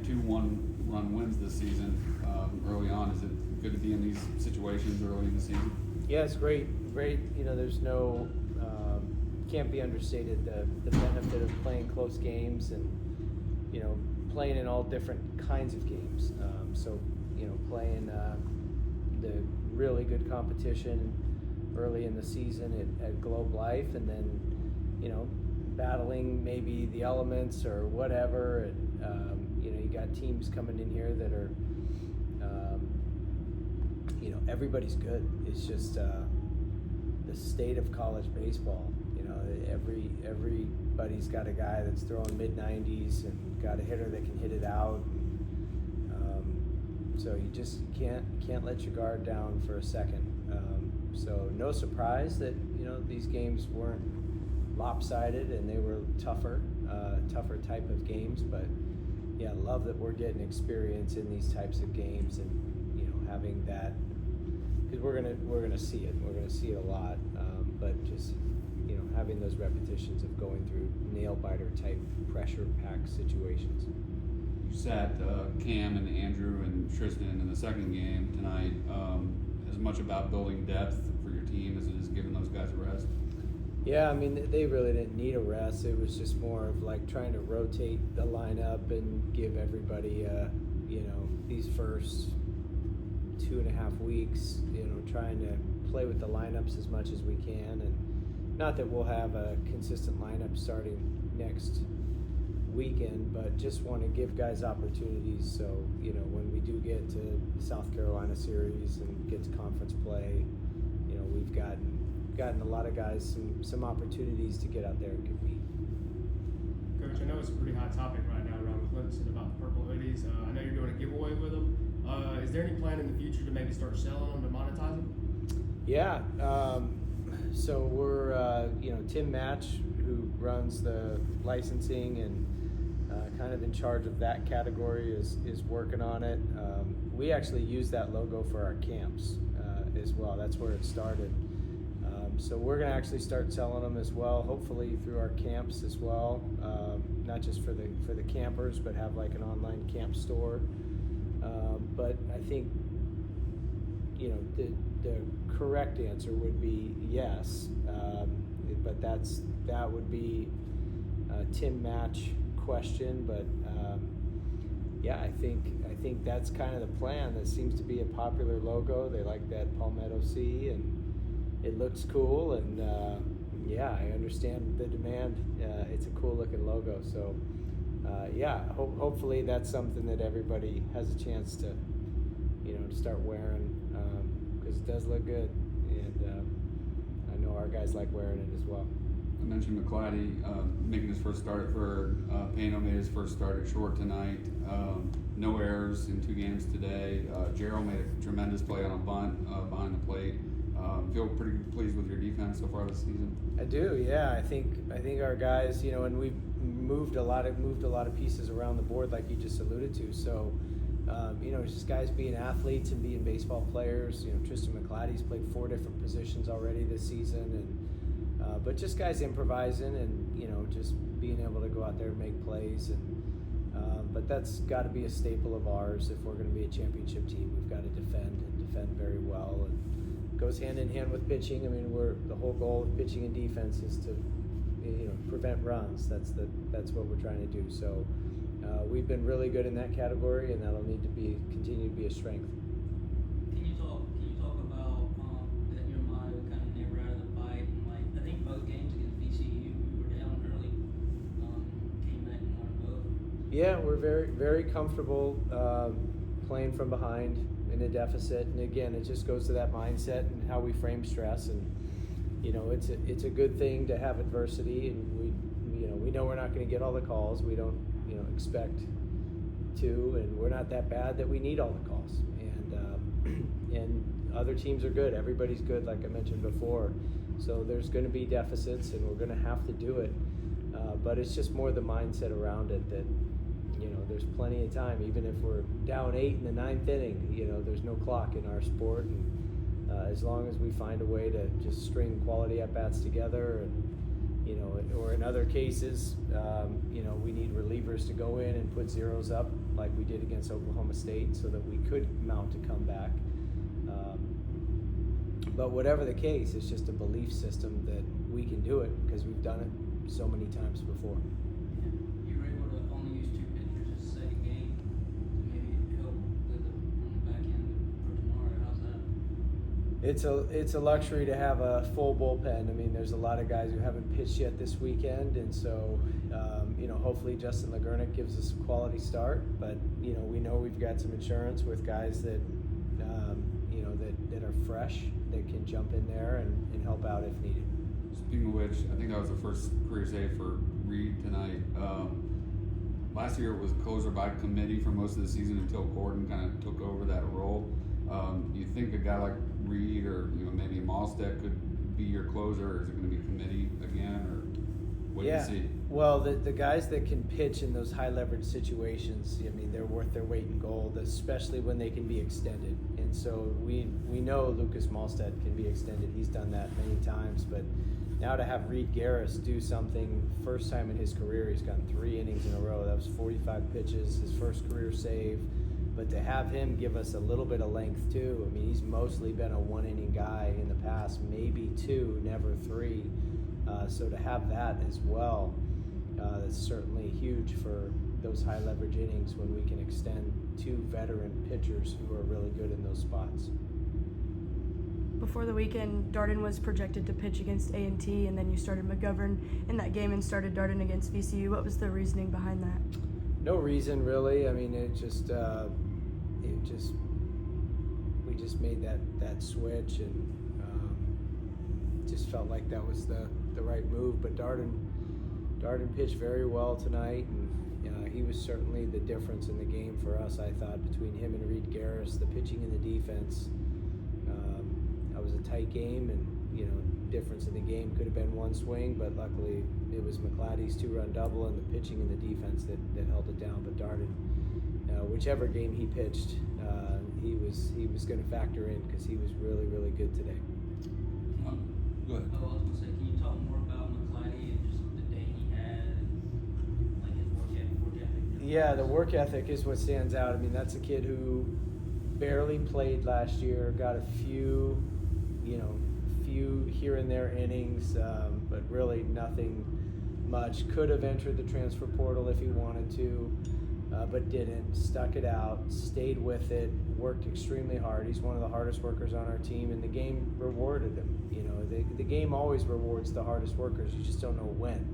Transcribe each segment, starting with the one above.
2 1-run wins this season early on. Is it good to be in these situations early in the season? Yeah, it's great. There's no, can't be understated the benefit of playing close games and, playing in all different kinds of games. Playing the really good competition early in the season at Globe Life, and then, battling maybe the elements or whatever. And, you got teams coming in here that are, everybody's good. It's just the state of college baseball. Everybody's got a guy that's throwing mid-90s and got a hitter that can hit it out. So you just can't let your guard down for a second. So no surprise that these games weren't lopsided and they were tougher type of games. But yeah, love that we're getting experience in these types of games and having that, because we're gonna see it. We're gonna see it a lot. But just having those repetitions of going through nail biter type pressure pack situations. You sat Cam and Andrew and Tristan in the second game tonight. As much about building depth for your team as it is giving those guys a rest? Yeah, I mean, they really didn't need a rest. It was just more of like trying to rotate the lineup and give everybody, these first 2.5 weeks, trying to play with the lineups as much as we can. And not that we'll have a consistent lineup starting next weekend, but just want to give guys opportunities. So, when we do get to South Carolina series and get to conference play, we've gotten a lot of guys some opportunities to get out there and compete. Coach, I know it's a pretty hot topic right now around Clemson about the purple hoodies. I know you're doing a giveaway with them. Is there any plan in the future to maybe start selling them to monetize them? Yeah. So we're, Tim Match, who runs the licensing and kind of in charge of that category, is working on it. We actually use that logo for our camps as well. That's where it started. So we're going to actually start selling them as well, hopefully through our camps as well, not just for the campers, but have like an online camp store. But I think, the correct answer would be yes, but that would be a Tim Match question. But yeah, I think that's kind of the plan. That seems to be a popular logo. They like that Palmetto C, and it looks cool. And yeah, I understand the demand. It's a cool looking logo. So yeah, hopefully that's something that everybody has a chance to start wearing, because it does look good, and I know our guys like wearing it as well. I mentioned McClatty making his first start for Pano made his first start at short tonight. No errors in 2 games today. Gerald made a tremendous play on a bunt behind the plate. Feel pretty pleased with your defense so far this season? I do, yeah. I think our guys, and we've moved a lot of pieces around the board, like you just alluded to. So, it's just guys being athletes and being baseball players. Tristan McClatty's played 4 different positions already this season, and but just guys improvising and just being able to go out there and make plays. And but that's got to be a staple of ours if we're going to be a championship team. We've got to defend very well, and it goes hand in hand with pitching. I mean, the whole goal of pitching and defense is to prevent runs. That's what we're trying to do. So we've been really good in that category, and that'll need to continue to be a strength. Can you talk about that your mind kind of never out of the fight? And I think both games against VCU, we were down early, came back and won both. Yeah, we're very, very comfortable playing from behind in a deficit, and again, it just goes to that mindset and how we frame stress. And it's a good thing to have adversity, and we know we're not going to get all the calls. We don't expect to, and we're not that bad that we need all the calls. And other teams are good. Everybody's good, like I mentioned before. So there's going to be deficits, and we're going to have to do it. But it's just more the mindset around it that there's plenty of time. Even if we're down 8 in the 9th inning, there's no clock in our sport, and as long as we find a way to just string quality at bats together and or in other cases, we need relievers to go in and put zeros up like we did against Oklahoma State so that we could mount a comeback. But whatever the case, it's just a belief system that we can do it because we've done it so many times before. You were able to only use 2 pitchers as a second game to maybe help with on the back end for tomorrow. How's that? It's a luxury to have a full bullpen. I mean, there's a lot of guys who haven't pitched yet this weekend, and so hopefully Justin Lagernick gives us a quality start. But we know we've got some insurance with guys that that are fresh that can jump in there and help out if needed. Speaking of which, I think that was the first career save for Reed tonight. Last year it was closer by committee for most of the season until Gordon kind of took over that role. You think a guy like Reed or maybe Malstead could be your closer, or is it going to be committee again, or what do you see? Well, the guys that can pitch in those high leverage situations, I mean, they're worth their weight in gold, especially when they can be extended. And so we know Lucas Malstead can be extended. He's done that many times, but now to have Reed Garris do something, first time in his career, he's gotten 3 innings in a row. That was 45 pitches, his first career save. But to have him give us a little bit of length too, I mean, he's mostly been a 1-inning guy in the past, maybe 2, never 3. So to have that as well, that's certainly huge for those high leverage innings when we can extend 2 veteran pitchers who are really good in those spots. Before the weekend, Darden was projected to pitch against A&T, and then you started McGovern in that game and started Darden against VCU. What was the reasoning behind that? No reason really. I mean, we just made that switch, and just felt like that was the right move. But Darden pitched very well tonight, and he was certainly the difference in the game for us. I thought between him and Reed Garris, the pitching and the defense. It was a tight game, and difference in the game could have been 1 swing, but luckily it was McClatty's 2-run double and the pitching and the defense that held it down. But Darden, whichever game he pitched, he was going to factor in because he was really, really good today. Go ahead. Oh, I was going to say, can you talk more about McClatty and just the day he had, and like his work ethic? Yeah, the work ethic is what stands out. I mean, that's a kid who barely played last year, got a few here and there innings, but really nothing much. Could have entered the transfer portal if he wanted to, but didn't. Stuck it out, stayed with it, worked extremely hard. He's one of the hardest workers on our team, and the game rewarded him. The game always rewards the hardest workers. You just don't know when.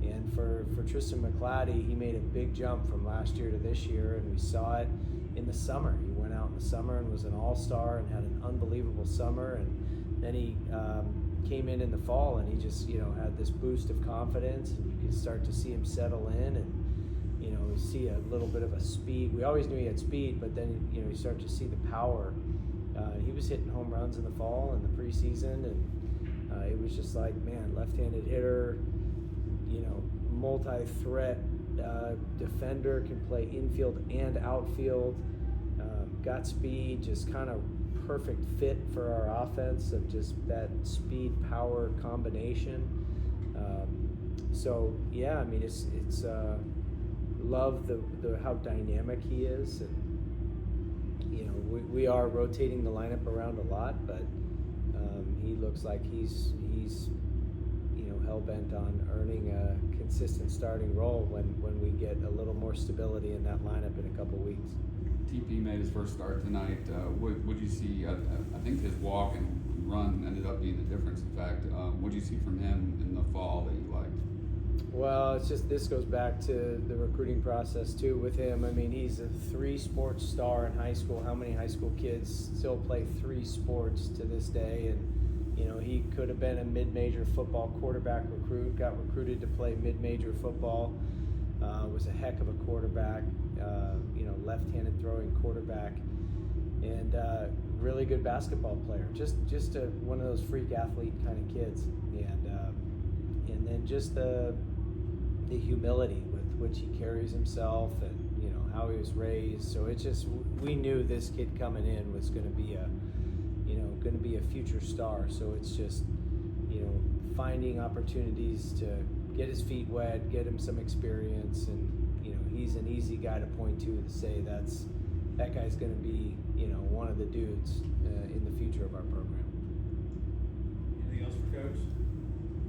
And for Tristan McClatty, he made a big jump from last year to this year, and we saw it in the summer. He went out in the summer and was an all-star and had an unbelievable summer, and then he came in the fall, and he just had this boost of confidence, and you could start to see him settle in, and we see a little bit of a speed. We always knew he had speed, but then you start to see the power. He was hitting home runs in the fall and the preseason, and it was just like, man, left-handed hitter, multi-threat defender, can play infield and outfield, got speed, just kind of perfect fit for our offense of just that speed power combination. So yeah, I mean, it's love the how dynamic he is, and we are rotating the lineup around a lot, but he looks like he's hell-bent on earning a consistent starting role when we get a little more stability in that lineup in a couple weeks. TP made his first start tonight. What did you see? I think his walk and run ended up being the difference. In fact, what did you see from him in the fall that you liked? Well, it's just, this goes back to the recruiting process too with him. I mean, he's a 3-sport star in high school. How many high school kids still play 3 sports to this day? And he could have been a mid-major football quarterback recruit, got recruited to play mid-major football, was a heck of a quarterback, left-handed throwing quarterback, and really good basketball player. Just one of those freak athlete kind of kids, and then just the humility with which he carries himself, and how he was raised. So it's just, we knew this kid coming in was going to be a future star. So it's just finding opportunities to get his feet wet, get him some experience, and he's an easy guy to point to say that guy's going to be one of the dudes in the future of our program. Anything else for Coach?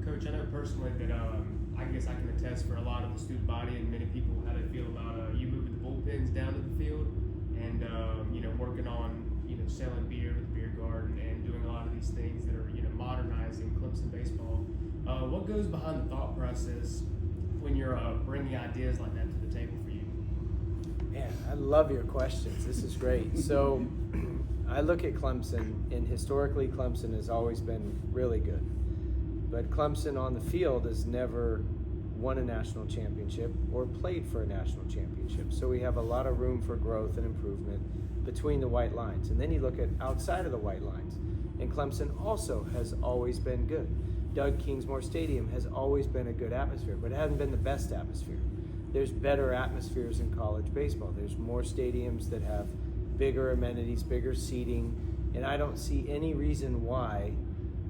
Coach, I know personally that I guess I can attest for a lot of the student body and many people how they feel about you moving the bullpens down to the field and working on selling beer to the beer garden and doing a lot of these things that are modernizing Clemson baseball. What goes behind the thought process when you're bringing ideas like that to the table for you? Man, I love your questions. This is great. So I look at Clemson, and historically Clemson has always been really good. But Clemson on the field has never won a national championship or played for a national championship. So we have a lot of room for growth and improvement between the white lines. And then you look at outside of the white lines, and Clemson also has always been good. Doug Kingsmore Stadium has always been a good atmosphere, but it hasn't been the best atmosphere. There's better atmospheres in college baseball. There's more stadiums that have bigger amenities, bigger seating, and I don't see any reason why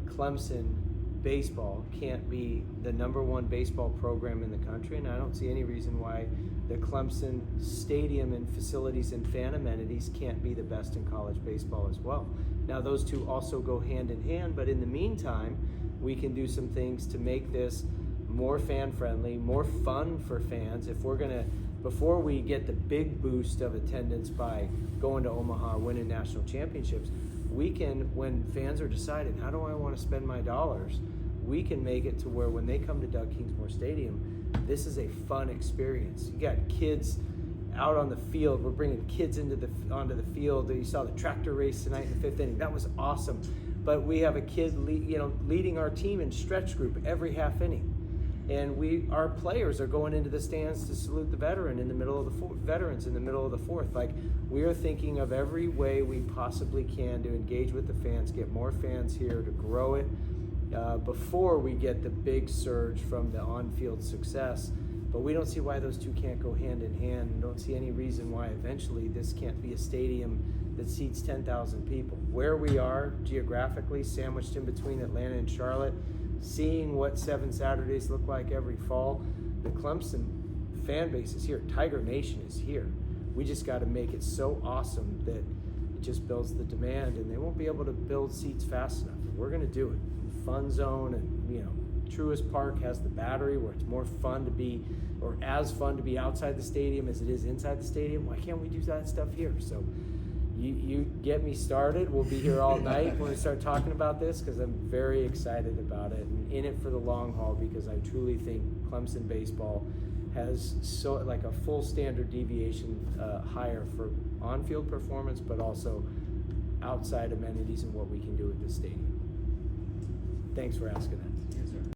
Clemson baseball can't be the #1 baseball program in the country, and I don't see any reason why the Clemson stadium and facilities and fan amenities can't be the best in college baseball as well. Now those two also go hand in hand, but in the meantime, we can do some things to make this more fan friendly, more fun for fans. If we're gonna, before we get the big boost of attendance by going to Omaha, winning national championships, we can, when fans are deciding, how do I want to spend my dollars, we can make it to where when they come to Doug Kingsmore Stadium, this is a fun experience. You got kids out on the field. We're bringing kids onto the field. You saw the tractor race tonight in the 5th inning. That was awesome. But we have a kid leading our team in stretch group every half inning. And our players are going into the stands to salute the veterans in the middle of the fourth. Like, we are thinking of every way we possibly can to engage with the fans, get more fans here, to grow it before we get the big surge from the on-field success. But we don't see why those two can't go hand in hand, and don't see any reason why eventually this can't be a stadium that seats 10,000 people. Where we are geographically, sandwiched in between Atlanta and Charlotte, seeing what 7 Saturdays look like every fall, the Clemson fan base is here. Tiger Nation is here. We just got to make it so awesome that it just builds the demand, and they won't be able to build seats fast enough. We're going to do it. Fun Zone and Truist Park has the Battery, where it's more fun to be, or as fun to be outside the stadium as it is inside the stadium. Why can't we do that stuff here? So you get me started. We'll be here all night when we start talking about this, because I'm very excited about it and in it for the long haul, because I truly think Clemson baseball has a full standard deviation higher for on-field performance, but also outside amenities and what we can do at this stadium. Thanks for asking that. Yes, sir.